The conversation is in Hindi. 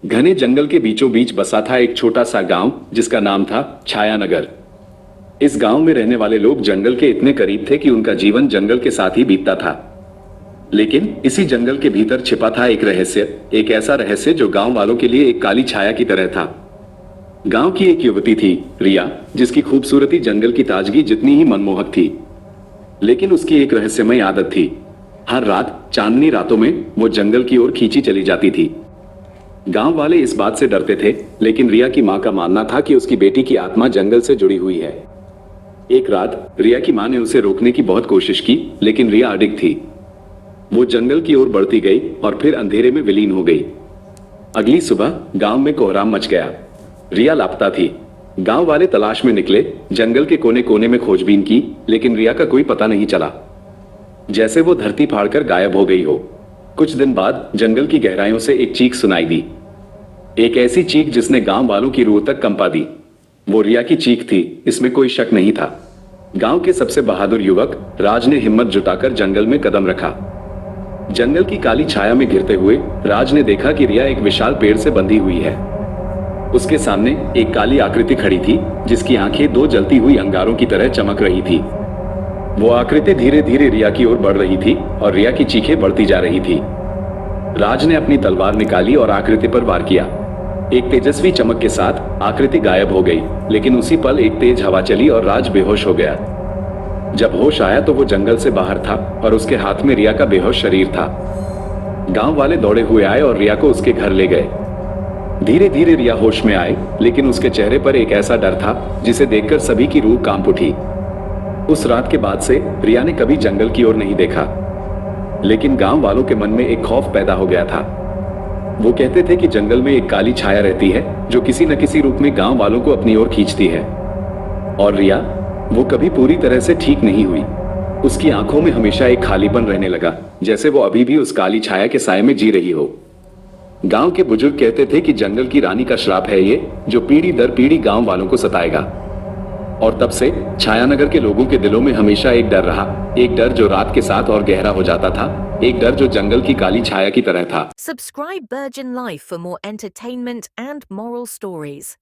घने जंगल के बीचों बीच बसा था एक छोटा सा गांव जिसका नाम था छायानगर। इस गांव में रहने वाले लोग जंगल के इतने करीब थे कि उनका जीवन जंगल के साथ ही बीतता था। लेकिन इसी जंगल के भीतर छिपा था एक रहस्य, एक ऐसा रहस्य जो गांव वालों के लिए एक काली छाया की तरह था। गांव की एक युवती थी, रिया, जिसकी खूबसूरती जंगल की ताजगी जितनी ही मनमोहक थी। लेकिन उसकी एक रहस्यमय आदत थी। हर रात चांदनी रातों में वो जंगल की ओर खींची चली जाती थी। गांव वाले इस बात से डरते थे, लेकिन रिया की मां का मानना था कि उसकी बेटी की आत्मा जंगल से जुड़ी हुई है। एक रात रिया की मां ने उसे रोकने की बहुत कोशिश की, लेकिन रिया अडिग थी। वो जंगल की ओर बढ़ती गई और फिर अंधेरे में विलीन हो गई। अगली सुबह गांव में कोहराम मच गया। रिया लापता थी। गांव वाले तलाश में निकले, जंगल के कोने कोने में खोजबीन की, लेकिन रिया का कोई पता नहीं चला। जैसे वो धरती फाड़कर गायब हो गई हो। कुछ दिन बाद जंगल की गहराइयों से एक चीख सुनाई दी, एक ऐसी चीख जिसने गांव वालों की रूह तक कंपा दी। वो रिया की चीख थी, इसमें कोई शक नहीं था। गांव के सबसे बहादुर युवक राज ने हिम्मत जुटाकर जंगल में कदम रखा। जंगल की काली छाया में घिरते हुए राज ने देखा कि रिया एक विशाल पेड़ से बंधी हुई है। उसके सामने एक काली आकृति खड़ी थी, जिसकी आंखें दो जलती हुई अंगारों की तरह चमक रही थी। वो आकृति धीरे धीरे रिया की ओर बढ़ रही थी और रिया की चीखें बढ़ती जा रही थी। राज ने अपनी तलवार निकाली और आकृति पर वार किया। एक तेजस्वी चमक के साथ आकृति गायब हो गई, लेकिन उसी पल एक तेज हवा चली और राज बेहोश हो गया। जब होश आया तो वो जंगल से बाहर था और उसके हाथ में रिया का बेहोश शरीर था। गांव वाले दौड़े हुए आए और रिया को उसके घर ले गए। धीरे धीरे रिया होश में आई, लेकिन उसके चेहरे पर एक ऐसा डर था जिसे देखकर सभी की रूह कांप उठी। उस रात के बाद से रिया ने कभी जंगल की ओर नहीं देखा, लेकिन गांव वालों के मन में एक खौफ पैदा हो गया था। वो कहते थे कि जंगल में एक काली छाया रहती है जो किसी न किसी रूप में गांव वालों को अपनी ओर खींचती है। और रिया, वो कभी पूरी तरह से ठीक नहीं हुई। उसकी आंखों में हमेशा एक खालीपन रहने लगा, जैसे वो अभी भी उस काली छाया के साए में जी रही हो। गांव के बुजुर्ग कहते थे कि जंगल की रानी का श्राप है ये, जो पीढ़ी दर पीढ़ी गांव वालों को सताएगा। और तब से छायानगर के लोगों के दिलों में हमेशा एक डर रहा, एक डर जो रात के साथ और गहरा हो जाता था, एक डर जो जंगल की काली छाया की तरह था। Subscribe Virgin Life for more entertainment and moral stories.